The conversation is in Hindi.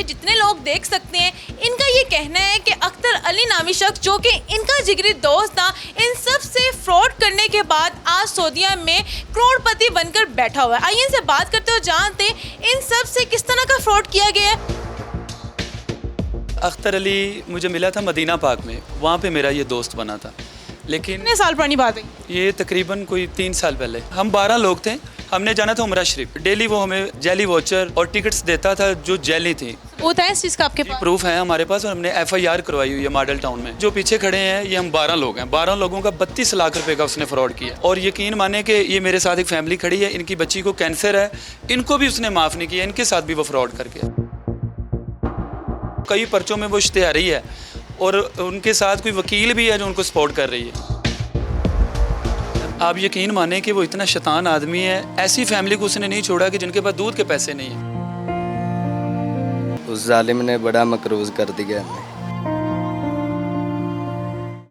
पीछे जितने लोग देख सकते हैं, इनका ये कहना है कि अख्तर अली नामी शख्स जो कि इनका जिगरी दोस्त था, इन सब से फ्रॉड करने के बाद आज सऊदीया में करोड़पति बनकर बैठा हुआ है। आइए इनसे बात करते हो, जानते इन सब से किस तरह का फ्रॉड किया गया है। अख्तर अली मुझे मिला था मदीना पाक में, वहाँ पे मेरा ये दोस्त बना था। लेकिन कितने साल पुरानी बात है? ये तकरीबन कोई 3 साल पहले। हम 12 लोग थे, हमने जाना था उमरा शरीफ। डेली वो हमें जेली वॉचर और टिकट्स देता था जो जेली थी। वो था इस चीज़ का आपके पास? प्रूफ है हमारे पास, और हमने FIR करवाई हुई है मॉडल टाउन में। जो पीछे खड़े हैं ये हम 12 लोग हैं। 12 लोगों का 32 लाख रुपए का उसने फ्रॉड किया। और यकीन माने कि ये मेरे साथ एक फैमिली खड़ी है, इनकी बच्ची को कैंसर है, इनको भी उसने माफ़ नहीं किया, इनके साथ भी वो फ्रॉड करके। कई पर्चों में वो इश्तेहारी है और उनके साथ कोई वकील भी है जो उनको सपोर्ट कर रही है। आप यकीन माने कि वो इतना शैतान आदमी है, ऐसी फैमिली को उसने नहीं छोड़ा कि जिनके पास दूध के पैसे नहीं है। उस जालिम ने बड़ा मकरूज कर दिया हमें।